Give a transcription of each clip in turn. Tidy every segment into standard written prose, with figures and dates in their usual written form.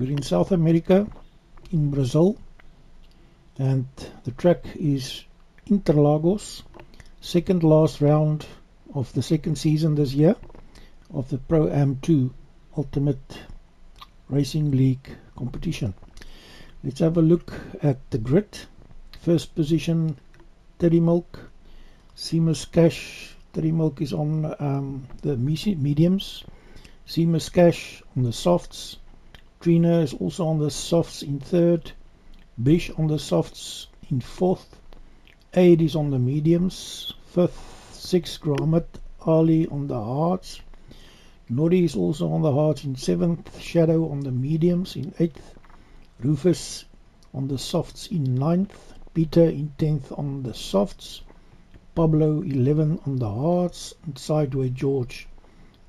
We're in South America, in Brazil, and the track is Interlagos, second last round of the second season this year of the ProAm2 Ultimate Racing League competition. Let's have a look at the grid. First position, Teddy Milk, Seamus Cash. Teddy Milk is on the mediums, Seamus Cash on the softs, Trina is also on the softs in third, Bish on the softs in fourth, Aid is on the mediums, fifth, sixth Gromit, Ali on the hards, Noddy is also on the hards in seventh, Shadow on the mediums in eighth, Rufus on the softs in ninth, Peter in 10th on the softs, Pablo 11 on the hards, and Sideway George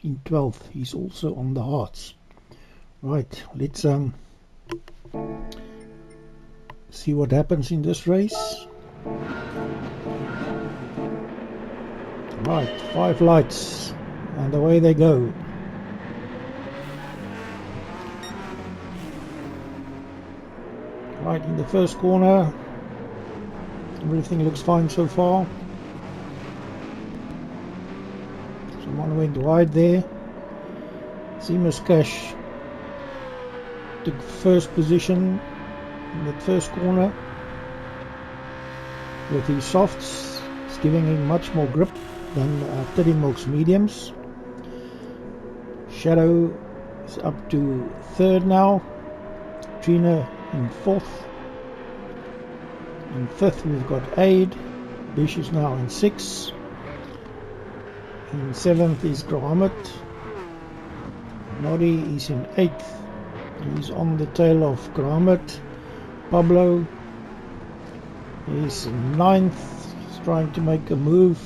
in 12th. He's also on the hards. Right, let's see what happens in this race. Right, 5 lights, and away they go. Right in the first corner, everything looks fine so far. Someone went wide there. Seamus Cash took first position in that first corner with his softs. It's giving him much more grip than Teddy Milk's mediums. Shadow is up to third now. Trina in fourth. In fifth we've got Aid. Bish is now in sixth. In seventh is Gromit. Noddy is in eighth. He's on the tail of Gromit. Pablo is in ninth. He's trying to make a move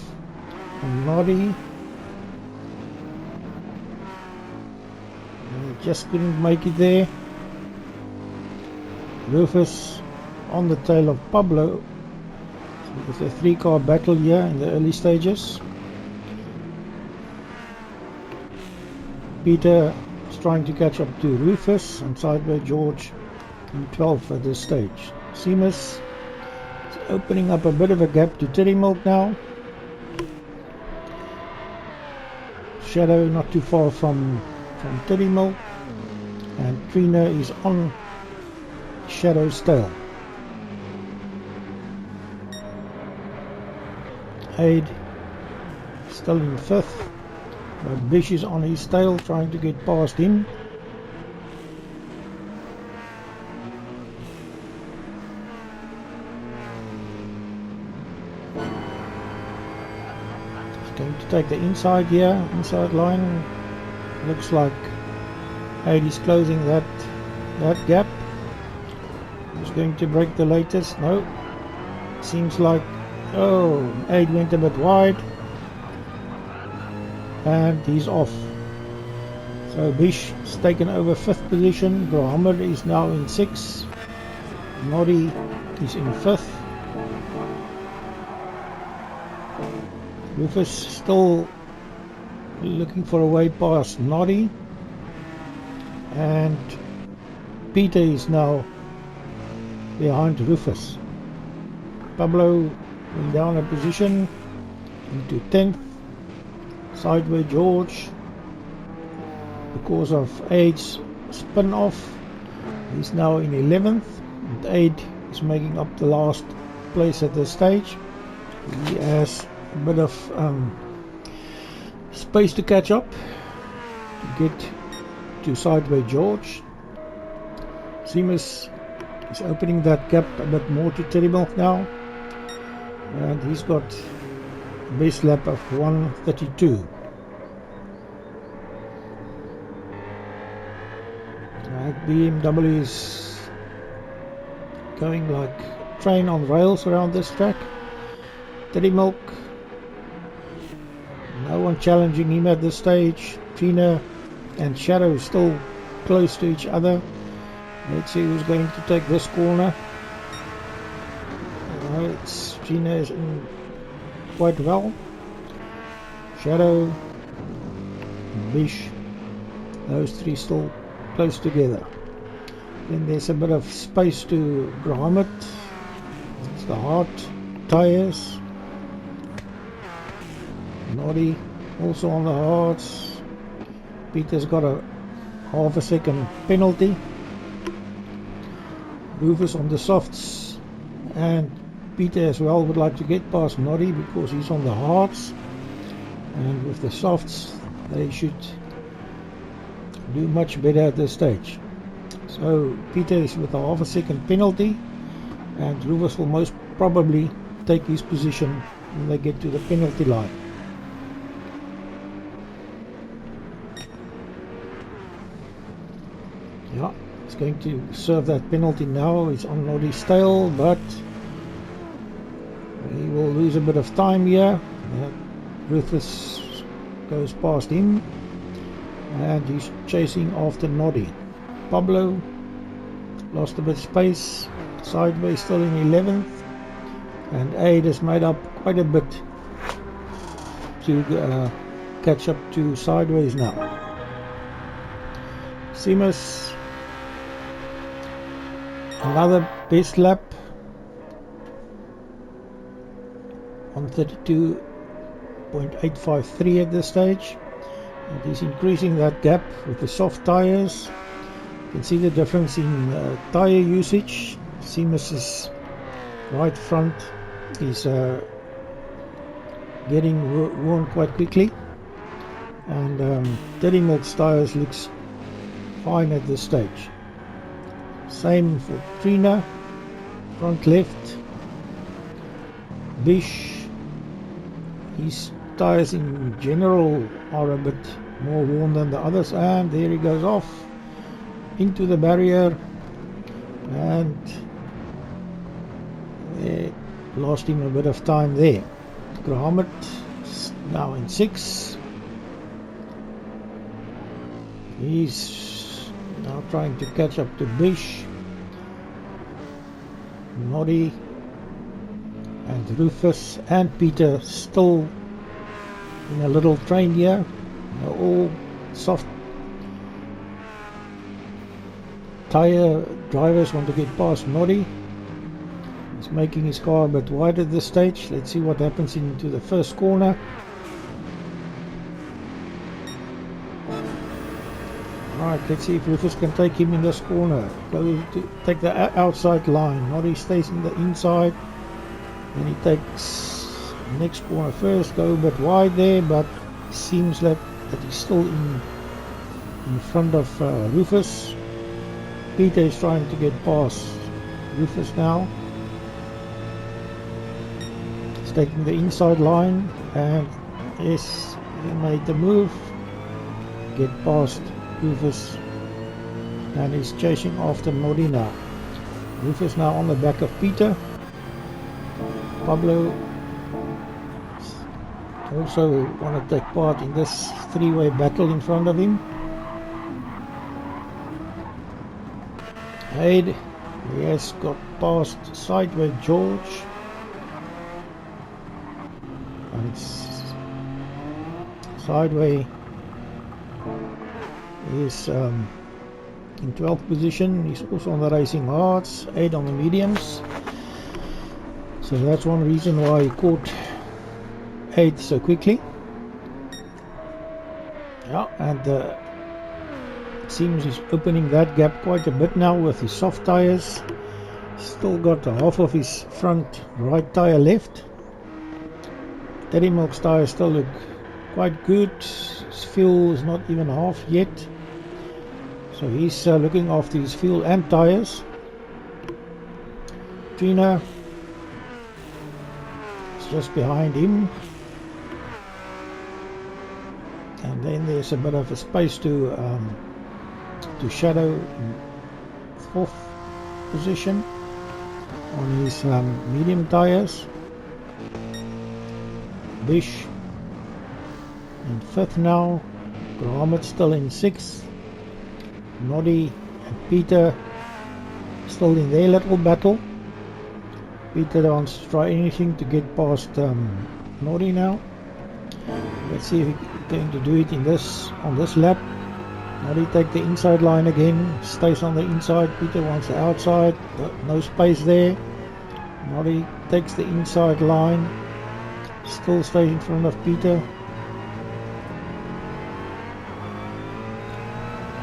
on Noddy. Just couldn't make it there. Rufus on the tail of Pablo. So it's a 3-car battle here in the early stages. Peter is trying to catch up to Rufus and Sideway George in 12th at this stage. Seamus is opening up a bit of a gap to Teddy Milk now. Shadow not too far from Teddy Milk, and Trina is on Shadow's tail. Aid still in fifth, but Bish is on his tail trying to get past him. He's going to take the inside here, inside line. Looks like Aid is closing that gap. He's going to break the latest. No, seems like, oh, Aid went a bit wide and he's off. So Bish has taken over 5th position. Gromit is now in 6th. Noddy is in 5th. Rufus still looking for a way past Noddy, and Peter is now behind Rufus. Pablo went down a position into 10th. Sideway George, because of Aid's spin off, he's now in 11th, and Aid is making up the last place at this stage. He has a bit of space to catch up to get to Sideway George. Seamus is opening that gap a bit more to Teddy Milk now, and he's got a base lap of 1:32. BMW is going like a train on rails around this track. Teddy Milk, no one challenging him at this stage. Trina and Shadow still close to each other. Let's see who's going to take this corner. Trina is in quite well. Shadow, Bish, those three still close together. Then there's a bit of space to grommet. It's the hard tires. Noddy also on the hards. Peter's got a half a second penalty. Rufus on the softs, and Peter as well would like to get past Noddy because he's on the hards, and with the softs they should do much better at this stage. So Peter is with a half a second penalty, and Rufus will most probably take his position when they get to the penalty line. Yeah, he's going to serve that penalty now. He's on Noddy's tail, but he will lose a bit of time here. Rufus goes past him, and he's chasing after Noddy. Pablo lost a bit of space. Sideways still in 11th, and Aid has made up quite a bit to catch up to Sideways now. Seamus, another best lap on 32.853 at this stage, and he's increasing that gap with the soft tires. You can see the difference in tire usage. Seamus's right front is getting worn quite quickly, and Teddy Milk's tires looks fine at this stage. Same for Trina, front left. Bish, his tires in general are a bit more worn than the others, and there he goes off into the barrier, and they lost him a bit of time there. Grommet now in 6th. He's now trying to catch up to Bish, Noddy, and Rufus and Peter still in a little train here. They're all soft tire drivers want to get past Noddy. He's making his car a bit wide at this stage. Let's see what happens into the first corner. Alright, let's see if Rufus can take him in this corner. Go to take the outside line. Noddy stays in the inside, and he takes the next corner first. Go a bit wide there, but seems like that he's still in front of Rufus. Peter is trying to get past Rufus now. He's taking the inside line, and yes, he made the move. Get past Rufus, and he's chasing after Noddy now. Rufus now on the back of Peter. Pablo also want to take part in this three-way battle in front of him. Aid, he has got past Sideways George, and Sideways is in 12th position. He's also on the racing hards, 8 on the mediums, so that's one reason why he caught 8 so quickly. Yeah, and it seems he's opening that gap quite a bit now with his soft tires. Still got half of his front right tire left. Teddy Milk's tires still look quite good. His fuel is not even half yet, so he's looking after his fuel and tires. Trina is just behind him, and then there's a bit of a space to Shadow in 4th position on his medium tires. Bish in 5th now. Grommet still in 6th. Noddy and Peter still in their little battle. Peter wants to try anything to get past Noddy now. Let's see if he's going to do it on this lap. Noddy take the inside line again, stays on the inside. Peter wants the outside, no space there. Noddy takes the inside line, still stays in front of Peter.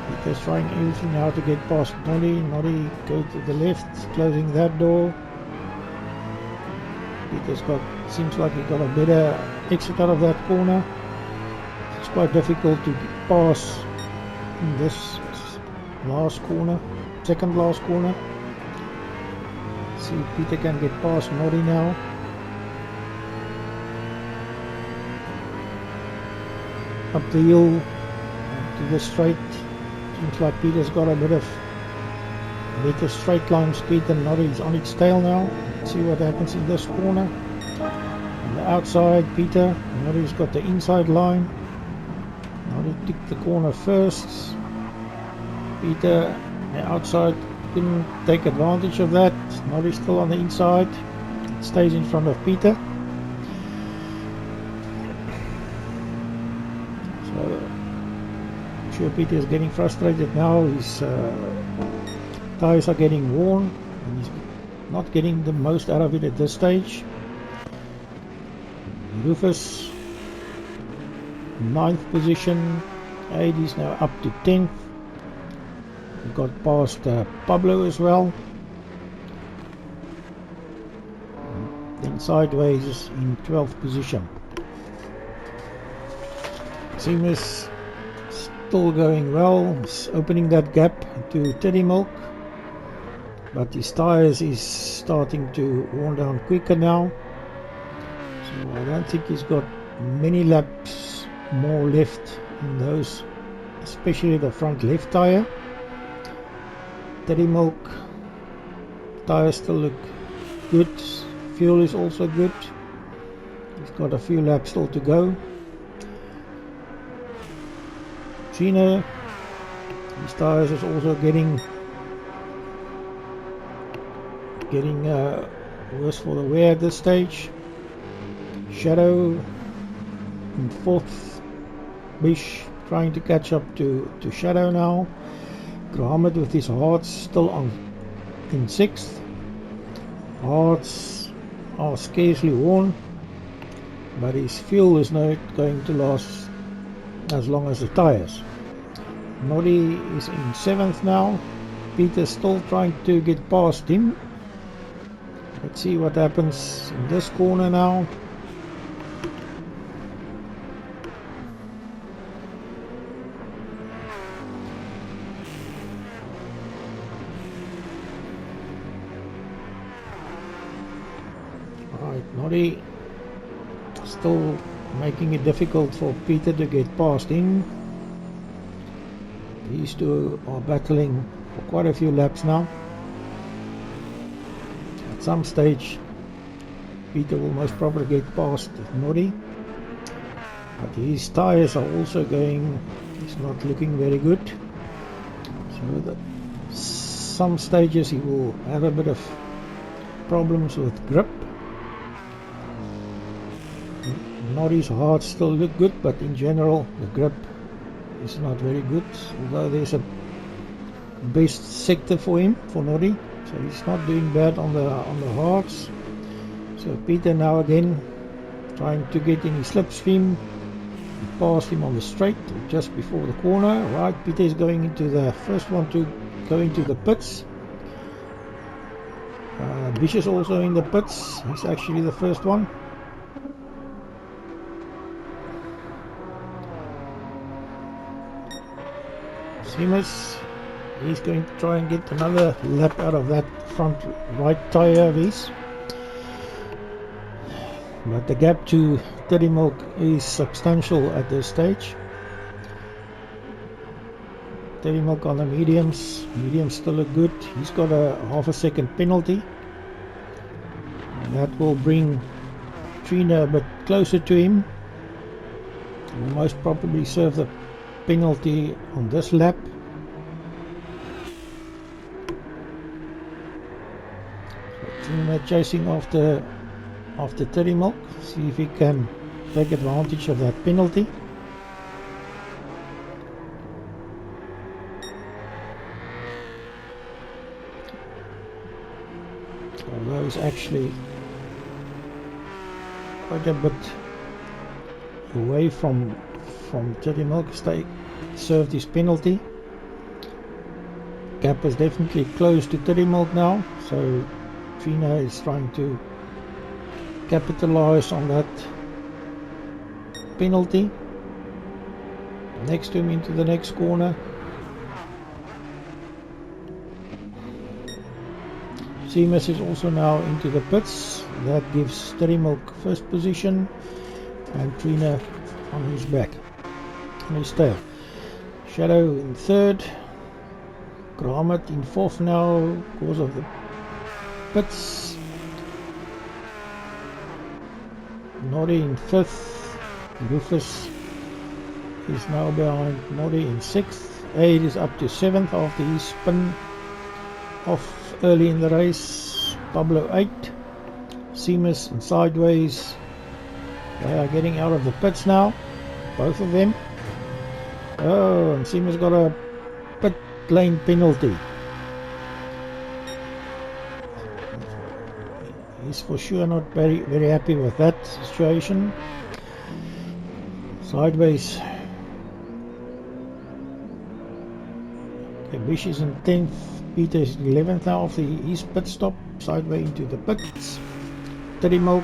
Peter's trying everything now to get past Noddy. Noddy go to the left, closing that door. Peter's seems like he got a better exit out of that corner. It's quite difficult to pass in this last corner, second last corner. See if Peter can get past Noddy now. Up the hill to the straight. Seems like Peter's got a bit of better straight line speed than Noddy's on its tail now. Let's see what happens in this corner. On the outside, Peter. Noddy's got the inside line. Noddy took the corner first. Peter, the outside, couldn't take advantage of that. Noddy's still on the inside. It stays in front of Peter. So, I'm sure Peter is getting frustrated now. His tires are getting worn and he's not getting the most out of it at this stage. Rufus, 9th position. Aid is now up to 10th. We got past Pablo as well. Then sideways in 12th position. Seamus still going well. He's opening that gap to Teddy Milk. But his tires is starting to worn down quicker now. So I don't think he's got many laps more left in those, especially the front left tire. Teddy Milk tires still look good. Fuel is also good. He's got a few laps still to go. Gina, his tires is also getting worse for the wear at this stage. Shadow in 4th. Bish trying to catch up to Shadow now. Grahamid with his hearts still on in 6th. Hearts are scarcely worn, but his fuel is not going to last as long as the tires. Noddy is in 7th now. Peter's still trying to get past him. Let's see what happens in this corner now. Alright, Noddy still making it difficult for Peter to get past him. These two are battling for quite a few laps now. At some stage Peter will most probably get past Noddy, but his tires are also going, it's not looking very good, so that some stages he will have a bit of problems with grip. Noddy's hearts still look good, but in general the grip is not very good, although there's a best sector for him, for Noddy, so he's not doing bad on the hearts. So Peter now again trying to get in his slipstream, past him on the straight just before the corner. Right, Peter is going into the first one to go into the pits. Bish is also in the pits. He's actually the first one. Seamus, he's going to try and get another lap out of that front right tire of his. But the gap to Teddy Milk is substantial at this stage. Teddy Milk on the mediums. Mediums still look good. He's got a half a second penalty. And that will bring Trina a bit closer to him. Will most probably serve the penalty on this lap. So Trina chasing after Teddy Milk, see if he can take advantage of that penalty. although he's actually quite a bit away from Teddy Milk. Served his penalty. Gap is definitely close to Teddy Milk now, so Trina is trying to capitalize on that penalty. Next to him into the next corner. Seamus is also now into the pits. That gives Teddy Milk first position and Trina on his back, on his tail. Shadow in third. Gromit in fourth now because of the pits. Noddy in fifth. Rufus is now behind Noddy in sixth. Aid is up to seventh after his spin off early in the race. Pablo 8. Seamus and Sideways, they are getting out of the pits now, both of them. Oh, and Seamus got a pit lane penalty. He's for sure not very happy with that situation. Sideways. Okay, Bish is in 10th. Peter is 11th now after his pit stop. Sideways into the pits. Teddy Milk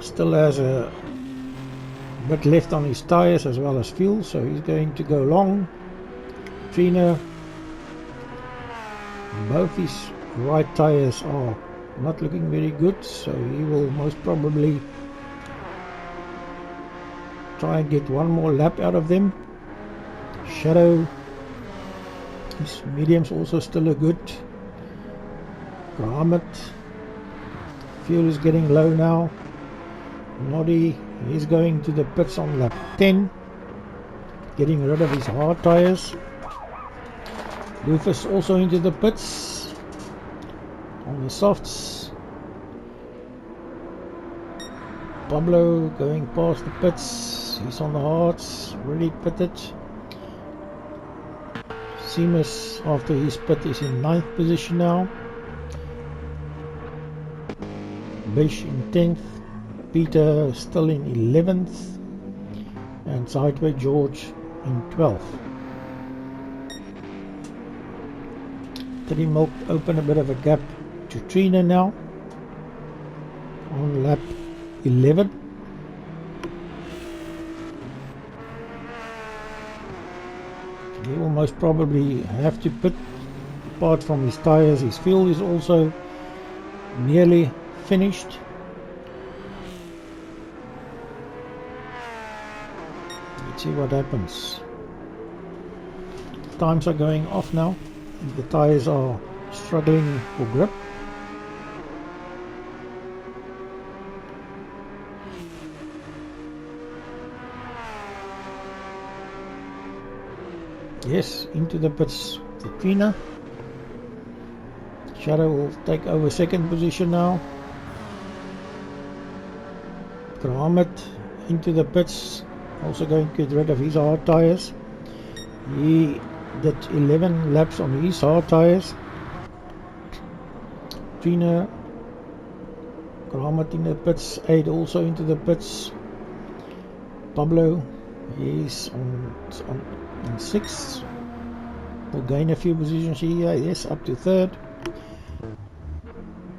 still has a bit left on his tyres as well as fuel, so he's going to go long. Trina, both his right tyres are not looking very good, so he will most probably try and get one more lap out of them. Shadow, his medium's also still a good. Gromit, fuel is getting low now. Noddy, he's going to the pits on lap 10, getting rid of his hard tyres. Rufus also into the pits on the softs. Pablo going past the pits, he's on the hards, already pitted. Seamus after his pit is in 9th position now. Bish in 10th. Peter still in 11th. And Sideway George in 12th. Teddy Milk open a bit of a gap to Trina now on lap 11. He will most probably have to pit. Apart from his tyres, his fuel is also nearly finished. Let's see what happens. Times are going off now. The tyres are struggling for grip. Yes, into the pits, the Trina. Shadow will take over second position now. Gromit into the pits, also going to get rid of his hard tyres. He did 11 laps on his hard tyres. Trina, Gromit in the pits, Aid also into the pits. Pablo is on 6th. Will gain a few positions here, yes, up to 3rd.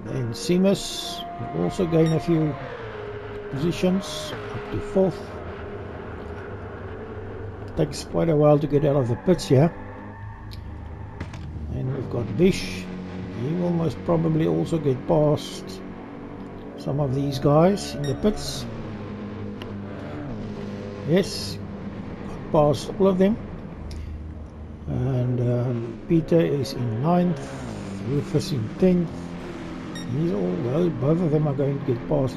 Then Seamus will also gain a few positions, up to 4th. Takes quite a while to get out of the pits here. And we've got Bish. He will most probably also get past some of these guys in the pits. Yes, got past all of them. And Peter is in 9th, Rufus in 10th. Both of them are going to get past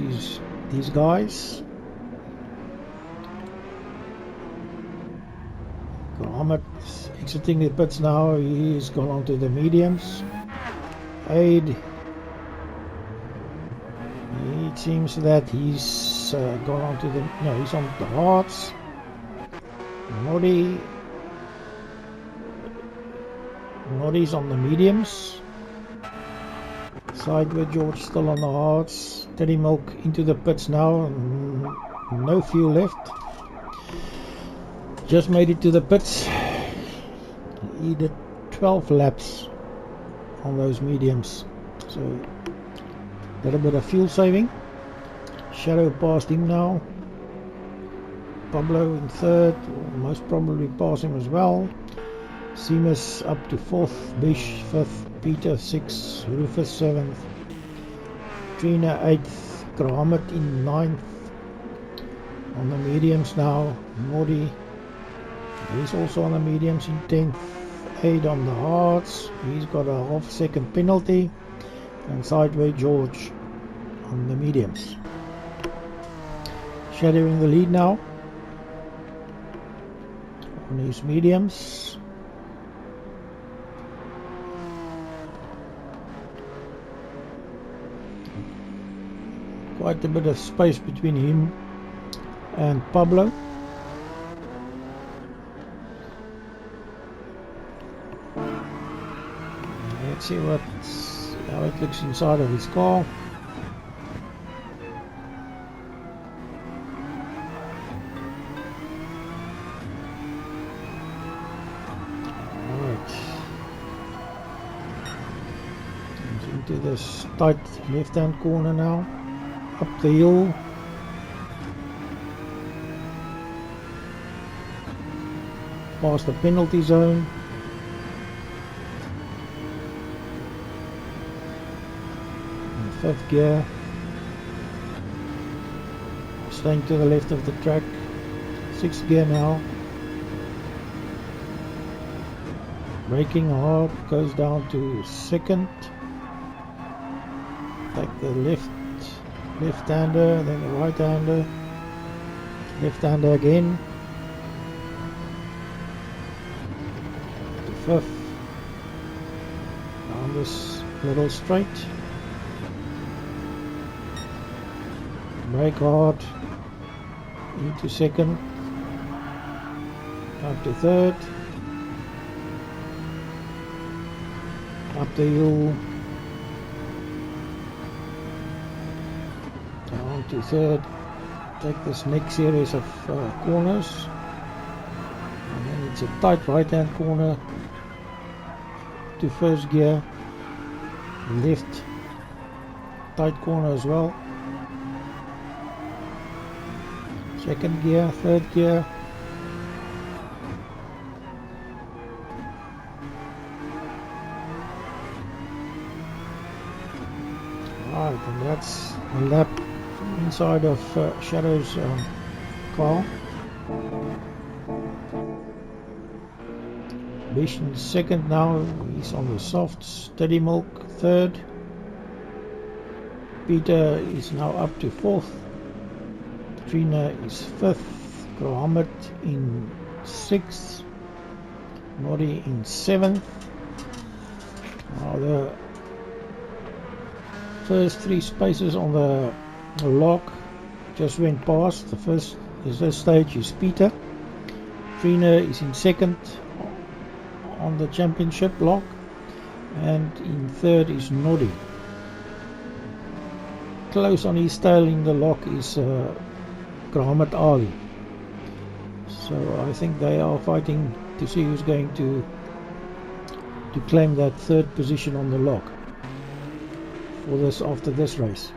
these guys. Gromit exiting the pits now. He's gone on to the mediums. Aid, it seems that he's gone on to the, no, he's on the hards. Noddy's on the mediums. Sideway George still on the hards. Teddy Milk into the pits now. No fuel left. Just made it to the pits. He did 12 laps on those mediums. So a little bit of fuel saving. Shadow passed him now. Pablo in third. Will most probably pass him as well. Seamus up to 4th, Bish 5th, Peter 6th, Rufus 7th, Trina 8th, Kramet in 9th. On the mediums now, Nordy, he's also on the mediums in 10th, 8 on the hards, he's got a half-second penalty, and Sideway George on the mediums. Shadowing the lead now on his mediums. Quite a bit of space between him and Pablo. Let's see how it looks inside of his car. Alright. Into this tight left hand corner now. Up the hill. Past the penalty zone. In 5th gear. Staying to the left of the track. 6th gear now. Braking hard. Goes down to 2nd. Take the left-hander, then the right-hander, left-hander again, to 5th, down this little straight, brake hard, into 2nd, up to 3rd, up the hill, down to 3rd, take this next series of corners, and then it's a tight right hand corner to 1st gear, left tight corner as well, 2nd gear, 3rd gear, alright, and that's a lap inside of Shadow's car. Bish in 2nd now, he's on the softs. Teddy Milk 3rd. Peter is now up to 4th. Trina is 5th. Kramet in 6th. Noddy in 7th. Now the first 3 spaces on the lock just went past. The first is this stage is Peter. Trina is in 2nd on the championship lock, and in 3rd is Noddy. Close on his tail in the lock is Kramet Ali. So I think they are fighting to see who's going to claim that 3rd position on the lock for this after this race.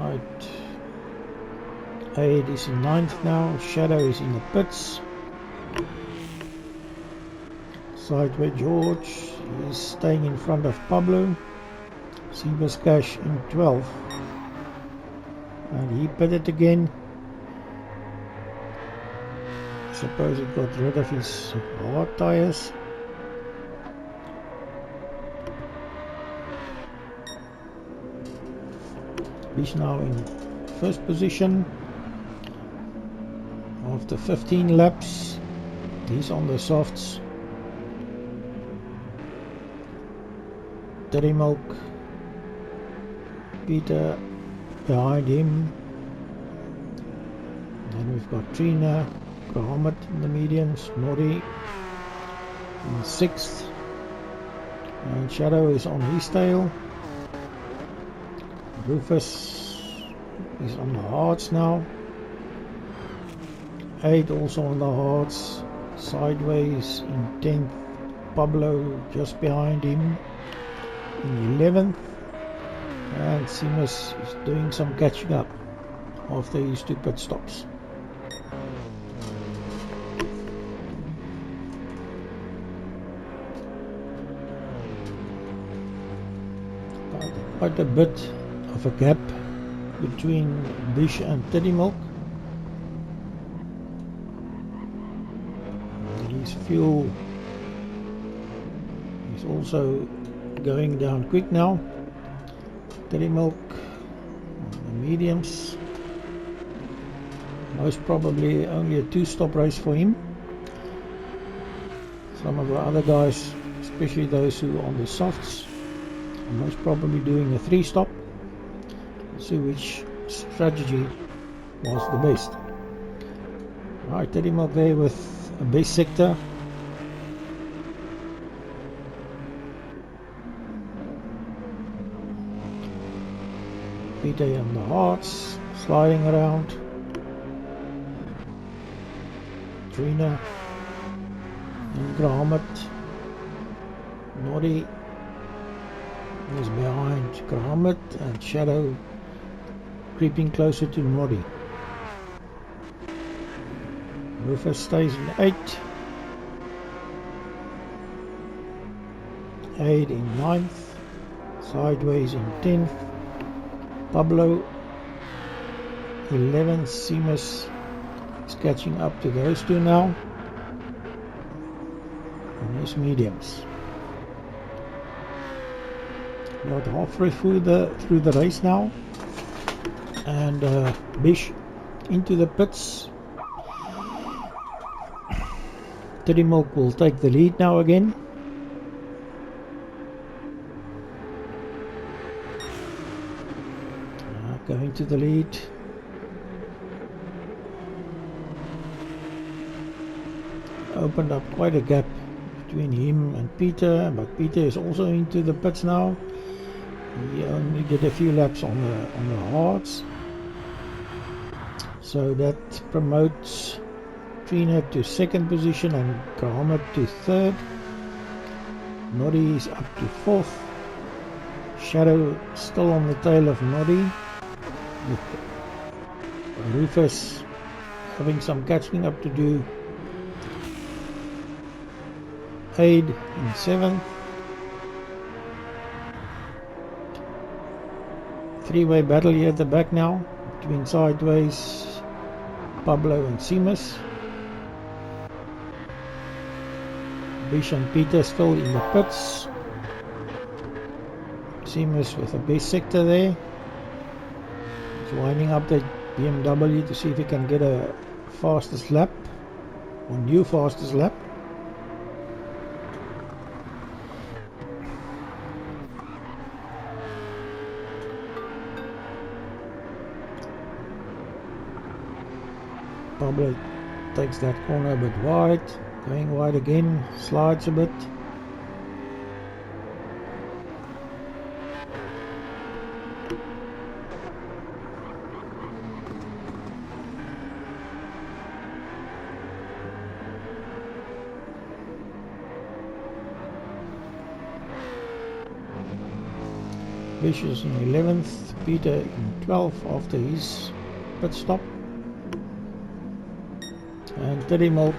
Alright, Aid is in 9th now, Shadow is in the pits. Sideway George is staying in front of Pablo. Seamus Cash in 12th, and he pitted again. I suppose he got rid of his hard tires. He's now in 1st position after 15 laps. He's on the softs. Teddy Milk, Peter behind him. Then we've got Trina, Kramet in the mediums, Noddy, in 6th, and Shadow is on his tail. Rufus is on the hards now. 8 also on the hards, sideways in 10th. Pablo just behind him in 11th, and Seamus is doing some catching up after his 2 pit stops. Quite a bit of a gap between Bish and Teddy Milk. His fuel is also going down quick now. Teddy Milk on the mediums. Most probably only a 2-stop race for him. Some of the other guys, especially those who are on the softs, are most probably doing a 3-stop. Let's see which strategy was the best. Right, Teddy Milk there with a base sector. Peter on the hearts, sliding around. Trina and Gromit. Noddy is behind Gromit, and Shadow creeping closer to Noddy. Rufus stays in 8. 8 in 9th. Sideways in 10th. Pablo 11th. Seamus is catching up to those 2 now. And his mediums. About halfway through the race now. And Bish into the pits. Teddy Milk will take the lead now again. Going to the lead. Opened up quite a gap between him and Peter, but Peter is also into the pits now. He only did a few laps on the hards, so that promotes Trina to 2nd position and Gromit to 3rd. Noddy is up to 4th. Shadow still on the tail of Noddy, with Rufus having some catching up to do. 8 in 7th. 3-way battle here at the back now between Sideways, Pablo and Seamus. Bish and Peter still in the pits. Seamus with a base sector there. He's winding up the BMW to see if he can get a fastest lap, or new fastest lap. Pablo takes that corner a bit wide, going wide again, slides a bit. Bish is in 11th, Peter in 12th after his pit stop. And Teddy Milk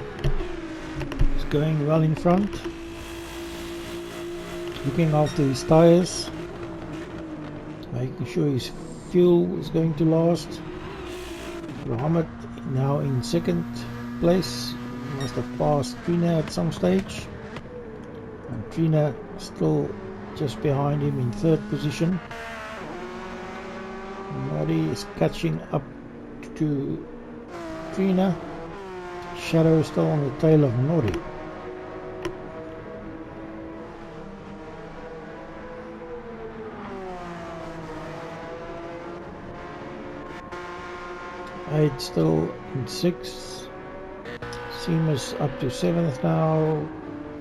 is going well in front, looking after his tyres, making sure his fuel is going to last. Muhammad now in 2nd place, must have passed Trina at some stage, and Trina still just behind him in 3rd position. Noddy is catching up to Trina. Shadow is still on the tail of Noddy. Eight still in 6th. Seamus up to 7th now.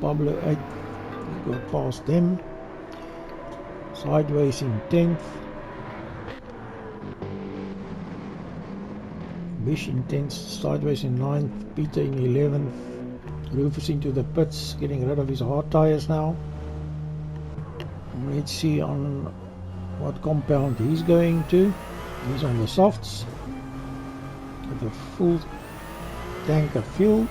Pablo 8th, we got past them. Sideways in 10th. Bish in 10th, sideways in 9th, Peter in 11th. Rufus into the pits, getting rid of his hard tyres now. Let's see on what compound he's going to. He's on the softs with a full tank of fuel.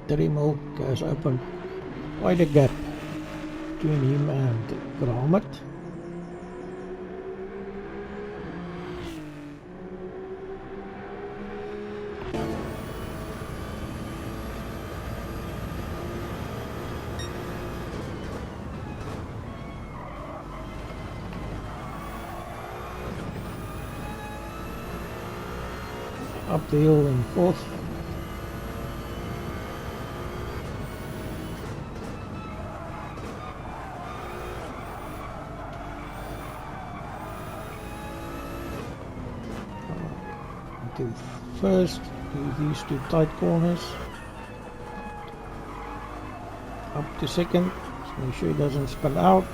Trimble has opened quite a gap between him and Gromit. Up the hill in 4th. Into first, do these two tight corners. Up to second, so make sure he doesn't spin out.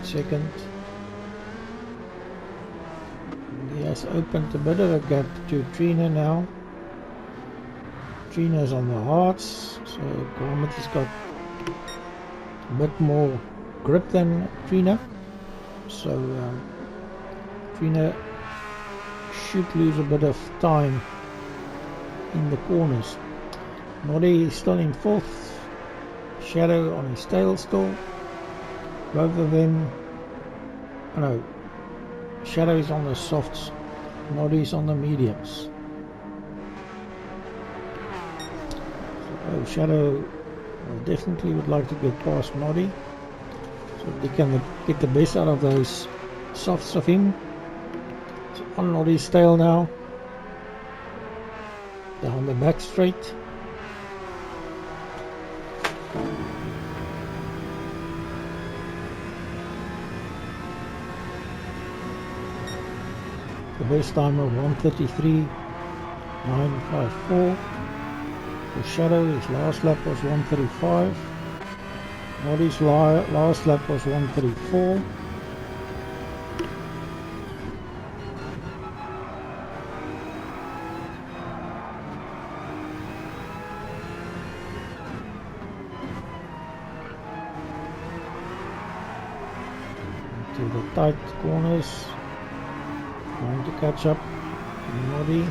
Second. He has opened a bit of a gap to Trina now. Trina's on the hards, so Gromit has got a bit more grip than Trina. So Trina should lose a bit of time in the corners. Noddy is still in 4th. Shadow on his tail still. Both of them, no, Shadow is on the softs, Noddy is on the mediums. So Shadow definitely would like to get past Noddy, so they can get the best out of those softs of him. So on Noddy's tail now, down the back straight. The best time of 1:33.954. For Shadow, his last lap was 1:35. Noddy's last lap was 1:34. To the tight corners. Trying to catch up to Noddy.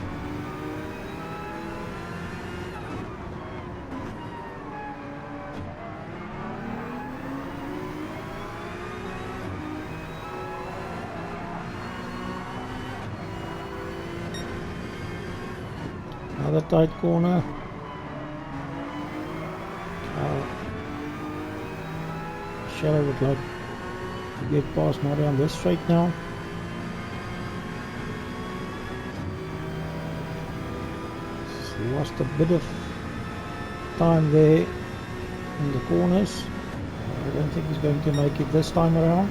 Another tight corner. Shadow would like to get past Noddy on this straight now. Lost a bit of time there in the corners. I don't think he's going to make it this time around.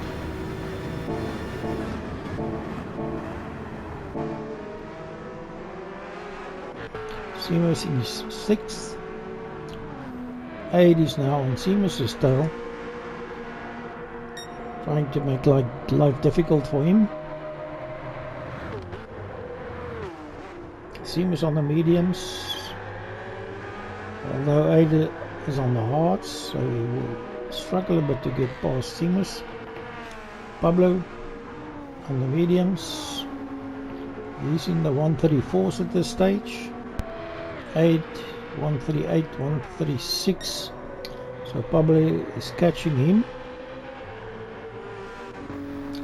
Seamus is 6th. 8 is now on Seamus's tail, trying to make life difficult for him. Seamus on the mediums, although Ada is on the hards, so he will struggle a bit to get past Seamus. Pablo on the mediums, he's in the 134s at this stage. 8, 138, 136, so Pablo is catching him.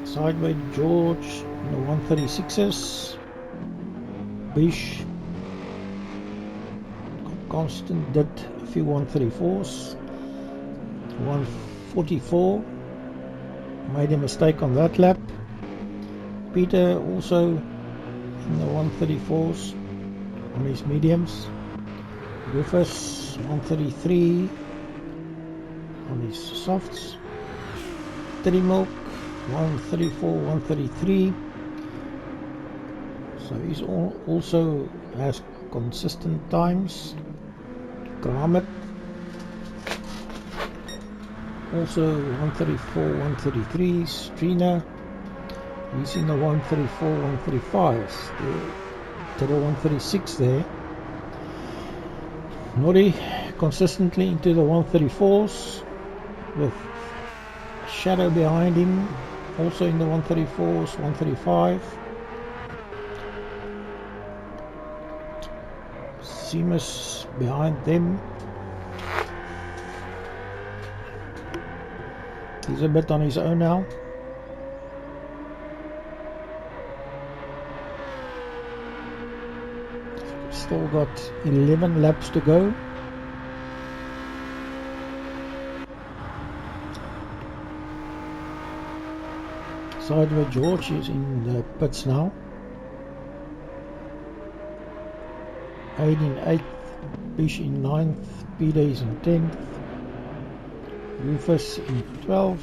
Sideways George in the 136s. Bish, Constant did a few 134s. 144, made a mistake on that lap. Peter also in the 134s on his mediums. Rufus 133 on his softs. Teddy Milk 134, 133. So he's also has consistent times. Grommet also 134, 133. Strina, he's in the 134, 135s. To the 136 there. Noddy consistently into the 134s with Shadow behind him, also in the 134s, 135. Seamus behind them. He's a bit on his own now. Still got 11 laps to go. Sideway George is in the pits now. Aid in 8th, Bish in 9th, Peter is in 10th, Rufus in 12th.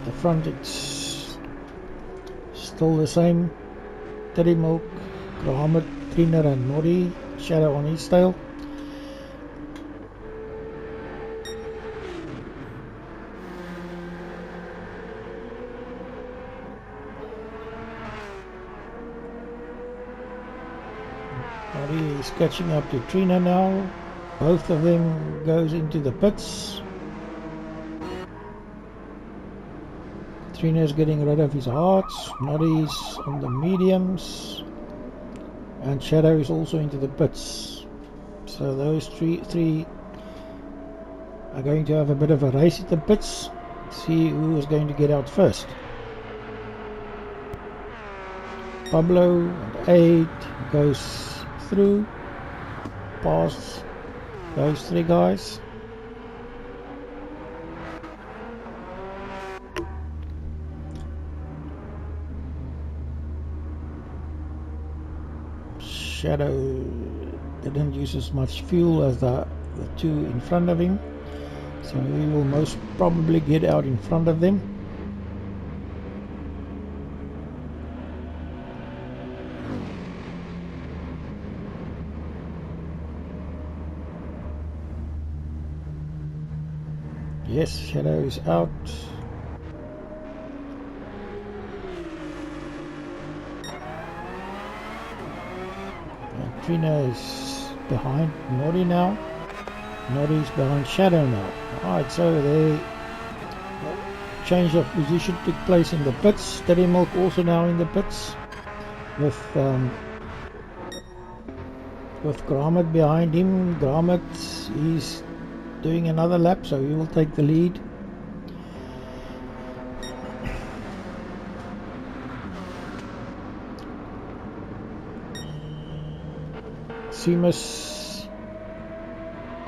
The front it's still the same. Teddy Milk, Grommet, Trainer and Noddy. Shadow on his tail. Noddy is catching up to Trina now. Both of them goes into the pits. Trina is getting rid of his hearts. Noddy's on the mediums. And Shadow is also into the pits. So those three are going to have a bit of a race at the pits. See who is going to get out first. Pablo and Aid goes through past those three guys. Shadow didn't use as much fuel as the two in front of him, so he will most probably get out in front of them. Yes, Shadow is out. Trina is behind Noddy now. Noddy's behind Shadow now. Alright, so the change of position took place in the pits. Teddy Milk also now in the pits with Grommet behind him. Grommet is doing another lap, so he will take the lead. Seamus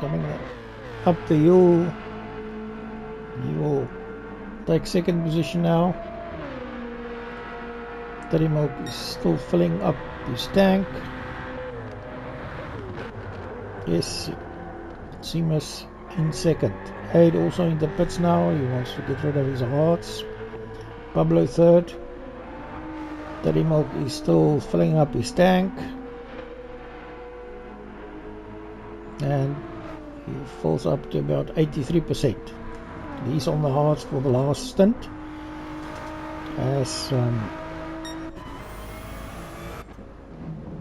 coming up the hill. He will take second position now. Teddy Milk is still filling up his tank. Yes, Seamus in second. Aid also in the pits now. He wants to get rid of his hearts. Pablo third. Teddy Milk is still filling up his tank. And he falls up to about 83%. He's on the hearts for the last stint. As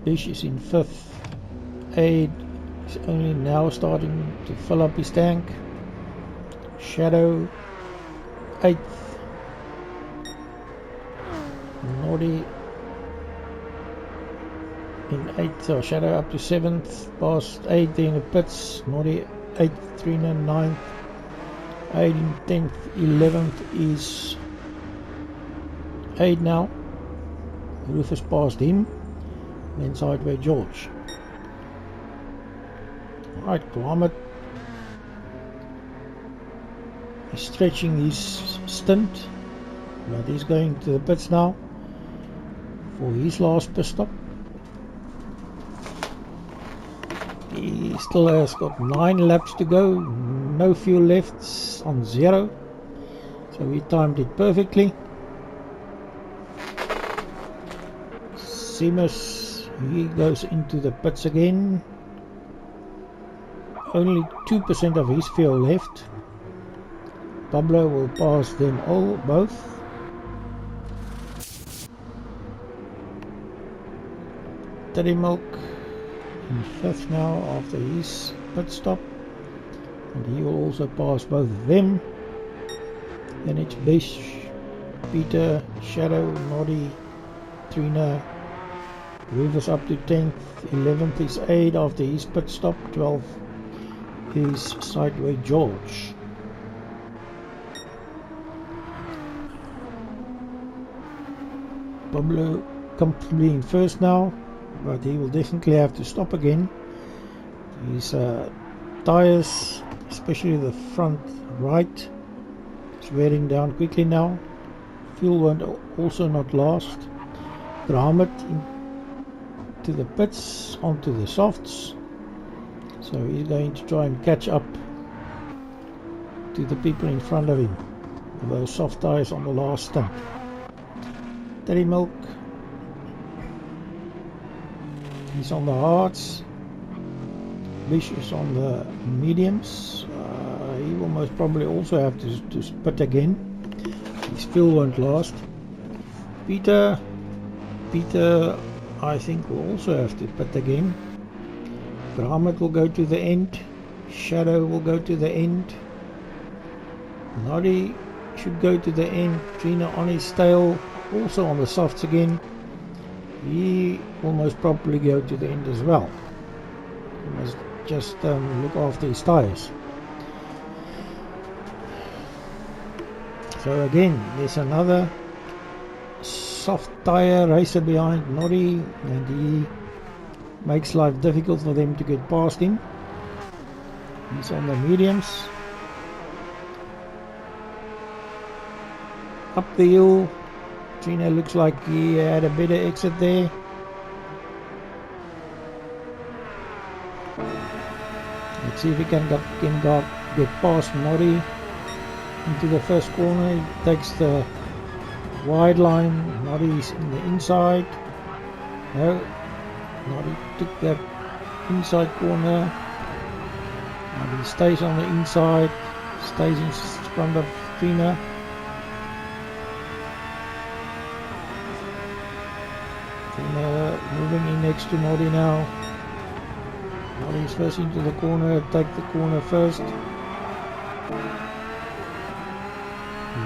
Bish is in 5th. Aid is only now starting to fill up his tank. Shadow 8th. Noddy in 8th, so Shadow up to 7th, past 8th in the pits. Noddy 8th, Trina 9th, 8 in 10th, 11th is 8 now. Rufus past him, then sideway George. Right, Grommet He's stretching his stint, but he's going to the pits now for his last pit stop. He still has got 9 laps to go, no fuel left, on 0, so he timed it perfectly. Seamus, he goes into the pits again. Only 2% of his fuel left. Pablo will pass them all, both. Teddy Milk in 5th now after his pit stop, and he will also pass both of them. Then it's Bish, Peter, Shadow, Noddy, Trina. Rivers up to 10th, 11th is Aid after his pit stop, 12th is Sideway George. Pablo comfortably in 1st now, but he will definitely have to stop again. His tyres, especially the front right, is wearing down quickly now. Fuel won't also not last. Graham into the pits, onto the softs. So he's going to try and catch up to the people in front of him with those soft tyres on the last stint. Terry Milk, he's on the hards. Bish is on the mediums. He will most probably also have to pit again. His fuel won't last. Peter, I think will also have to pit again. Graham will go to the end. Shadow will go to the end. Noddy should go to the end. Trina on his tail, also on the softs again. He will most probably go to the end as well. He must just look after his tyres. So again, there's another soft tyre racer behind Noddy, and he makes life difficult for them to get past him. He's on the mediums. Up the hill, Trina looks like he had a better exit there. Let's see if he can get past Noddy into the first corner. He takes the wide line. Noddy's in the inside. No, Noddy took that inside corner. Noddy stays on the inside, stays in front of Trina. Trina moving in next to Noddy now. Noddy's first into the corner, take the corner first.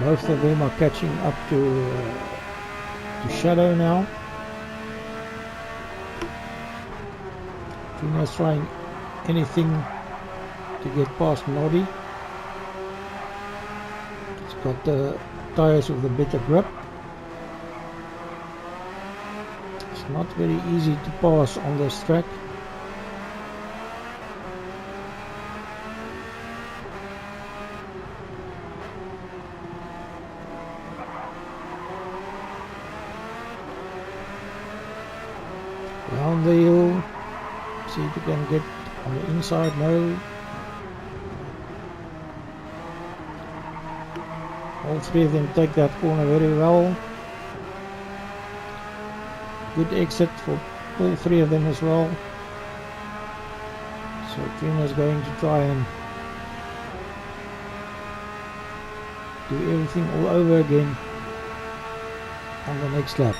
Both of them are catching up to Shadow now. Trina's trying anything to get past Noddy. It's got the tyres with a better grip. It's not very easy to pass on this track. Down the hill, see if you can get on the inside. No. All three of them take that corner very well. Good exit for all three of them as well. So Trina's going to try and do everything all over again on the next lap.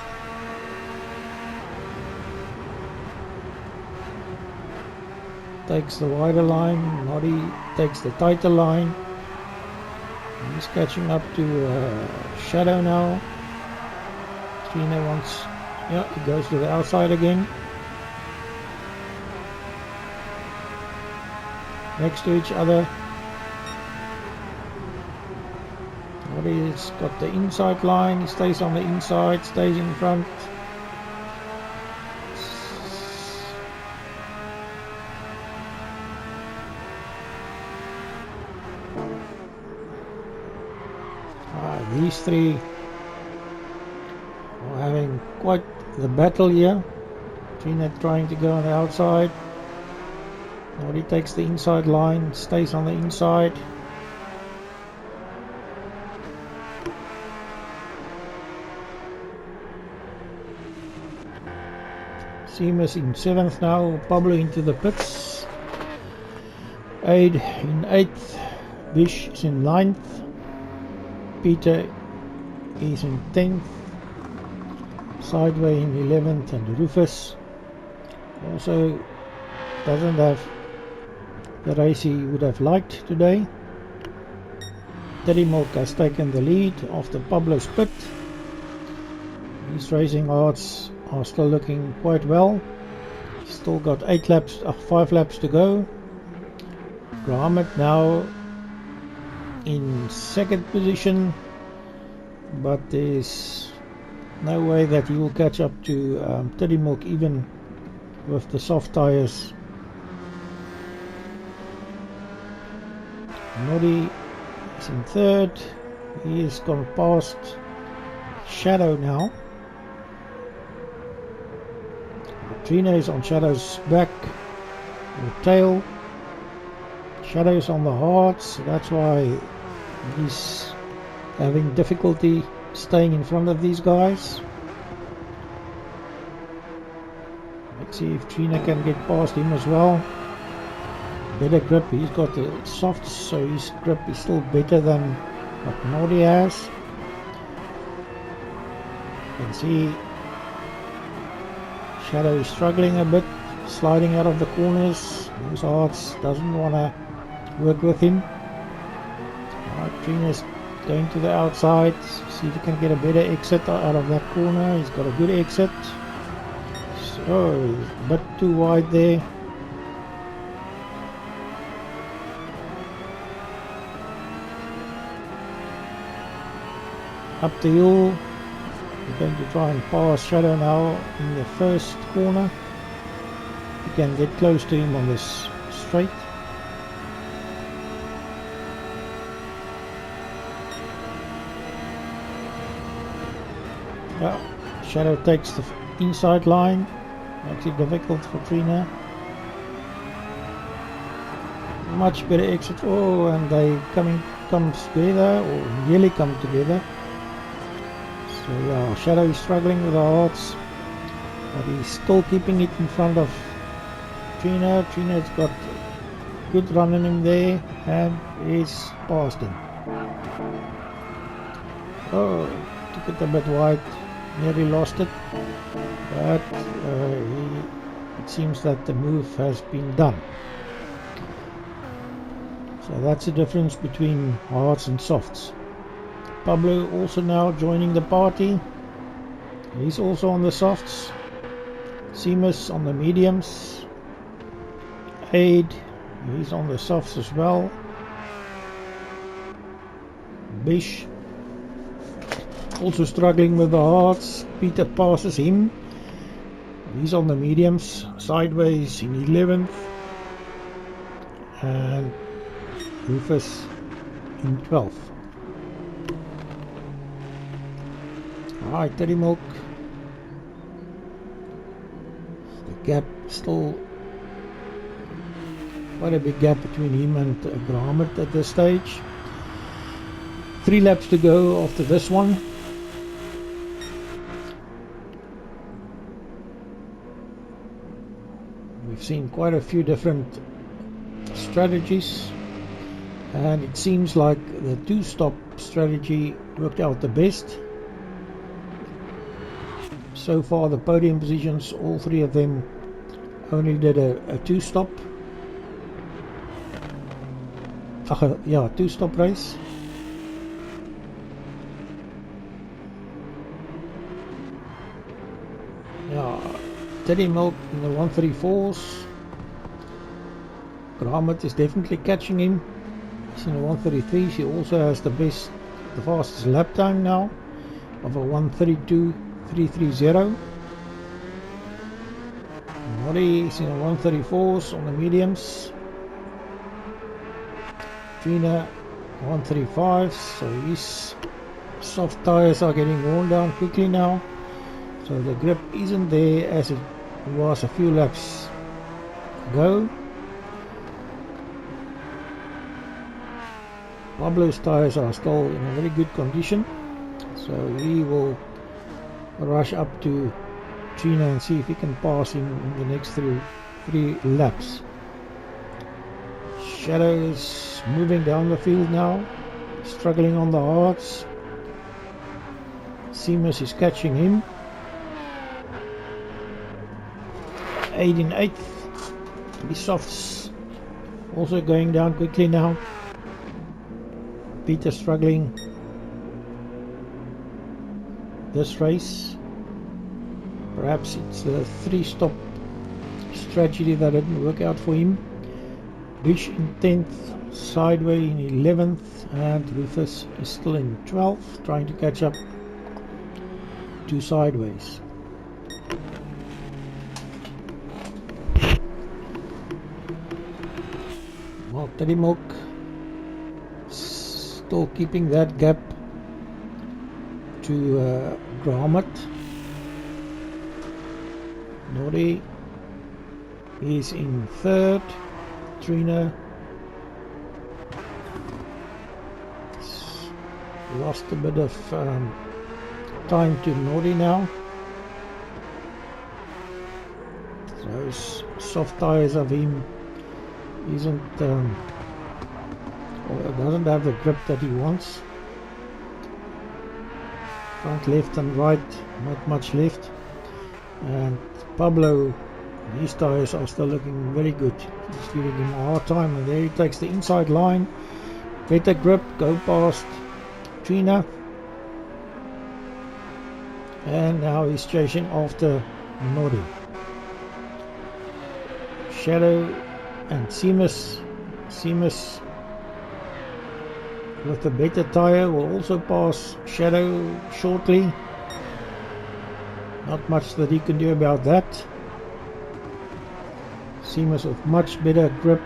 Takes the wider line, Noddy takes the tighter line. He's catching up to Shadow now. Trina wants, yeah, he goes to the outside again. Next to each other. Noddy's got the inside line, he stays on the inside, stays in front. these three are having quite the battle here. Trina trying to go on the outside. Nobody takes the inside line, stays on the inside. Seamus in 7th now, Pablo into the pits. Aid in 8th, Bish is in 9th, Peter is in 10th, Sideway in 11th, and Rufus also doesn't have the race he would have liked today. Teddy Milk has taken the lead after Pablo's pit. His racing odds are still looking quite well. Still got 5 laps to go. Graham now in 2nd position, but there's no way that he will catch up to Teddy Milk even with the soft tires. Noddy is in 3rd. He has gone past Shadow now. Trina is on Shadow's back or tail. Shadow's on the hard, so that's why he's having difficulty staying in front of these guys. Let's see if Trina can get past him as well. Better grip, he's got the softs, so his grip is still better than what Noddy has. You can see Shadow is struggling a bit, sliding out of the corners. His hearts doesn't want to work with him. Trina's going to the outside, see if he can get a better exit out of that corner. He's got a good exit. So, a bit too wide there. Up the hill. We're going to try and pass Shadow now in the first corner. You can get close to him on this straight. Yeah, Shadow takes the inside line, makes it difficult for Trina. Much better exit. Oh, and they come together, or nearly come together. So yeah, Shadow is struggling with the hearts, but he's still keeping it in front of Trina. Trina's got good run in him there, and he's past him. Oh, took it a bit wide, nearly lost it, but it seems that the move has been done. So that's the difference between hards and softs. Pablo also now joining the party. He's also on the softs. Seamus on the mediums. Aid, he's on the softs as well. Bish also struggling with the hards. Peter passes him. He's on the mediums. Sideways in 11th. And Rufus in 12th. Alright, Teddy Milk. The gap still quite a big gap between him and Graham at this stage. 3 laps to go after this one. We've seen quite a few different strategies, and it seems like the 2-stop strategy worked out the best. So far the podium positions, all 3 of them only did a 2-stop. Yeah, 2-stop race. Yeah, Teddy Milk in the 134s. Graham is definitely catching him. He's in the 133s. He also has the fastest lap time now of a 132.330. Noddy is in the 134s on the mediums. Trina 135, so he's Soft tires are getting worn down quickly now, so the grip isn't there as it was a few laps ago. Pablo's tires are still in a very good condition, so he will rush up to Trina and see if he can pass him in the next three laps. Shadow is moving down the field now, struggling on the hards. Seamus is catching him. 8 in 8th. The softs also going down quickly now. Peter struggling this race. Perhaps it's the 3-stop strategy that didn't work out for him. Bish in 10th, Sideway in 11th, and Rufus is still in 12th, trying to catch up to Sideways. Well, Teddy Milk still keeping that gap to Gromit. Nori is in 3rd. Trina lost a bit of time to Nori now. Those soft tires of him isn't or doesn't have the grip that he wants. Front left and right, not much left. And Pablo, his tires are still looking very good. He's giving him a hard time, and there he takes the inside line. Better grip, go past Trina. And now he's chasing after Nori. Shadow and Seamus. Seamus with a better tire will also pass Shadow shortly. Not much that he can do about that. Seamus with much better grip.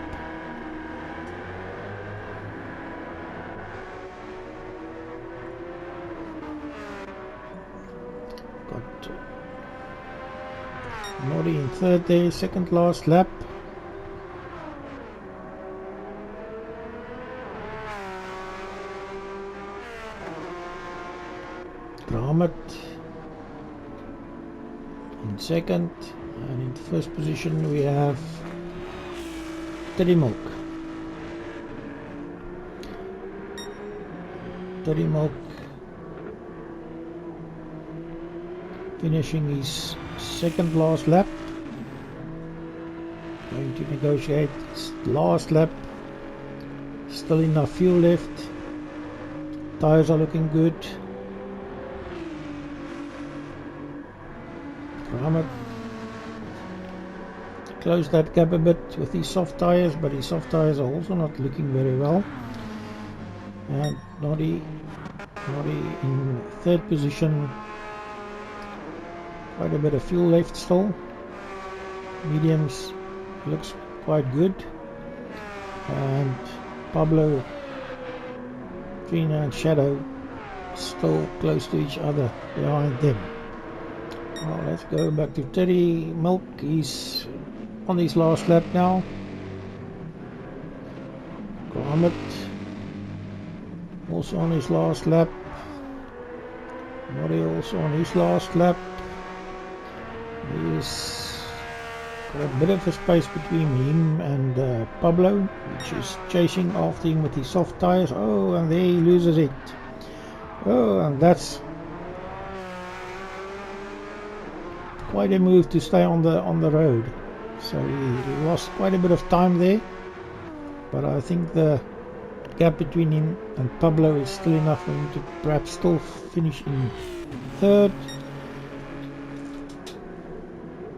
Got Nori in 3rd there, second last lap. Gromit in 2nd, and in 1st position we have Teddy Milk. Teddy Milk finishing his 2nd last lap, going to negotiate his last lap. Still enough fuel left, tires are looking good. Gromit closed that gap a bit with his soft tires, but his soft tires are also not looking very well. And Nori in 3rd position, quite a bit of fuel left still. Mediums looks quite good, and Pablo, Trina and Shadow still close to each other behind them. Well, let's go back to Teddy Milk. He's on his last lap now. Gromit also on his last lap. Nori also on his last lap. He's got a bit of a space between him and Pablo, which is chasing after him with his soft tires. Oh, and there he loses it. Oh, and that's quite a move to stay on the road. So he lost quite a bit of time there, but I think the gap between him and Pablo is still enough for him to perhaps still finish in 3rd.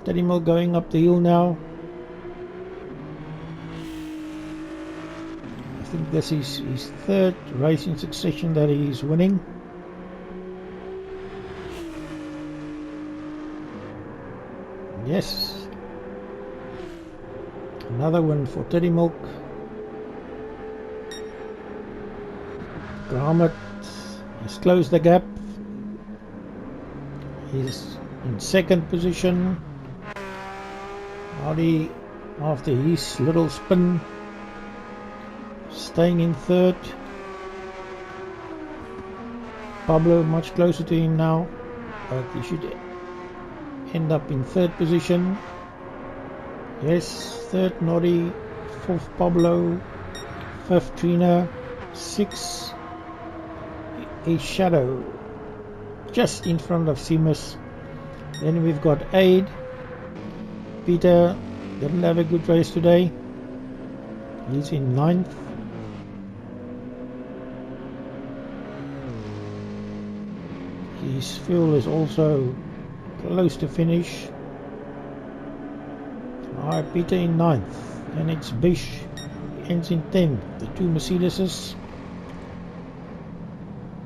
Teddy Milk going up the hill now. I think this is his 3rd race in succession that he is winning. Yes, another win for Teddy Milk. Gromit He's closed the gap. He's in second position. Hardy, after his little spin, staying in third. Pablo much closer to him now, but he should end up in third position. Yes, third Noddy, fourth Pablo, fifth Trina, sixth a Shadow, just in front of Seamus. Then we've got Aid. Peter didn't have a good race today. He's in ninth. His fuel is also close to finish. Alright, Peter in ninth. And it's Bish. He ends in 10th. The two Mercedeses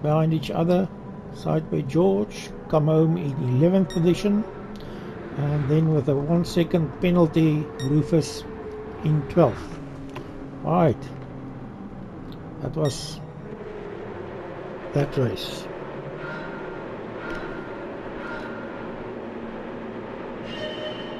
behind each other. Side by George. Come home in 11th position. And then with a 1 second penalty, Rufus in 12th. Alright. That was that race.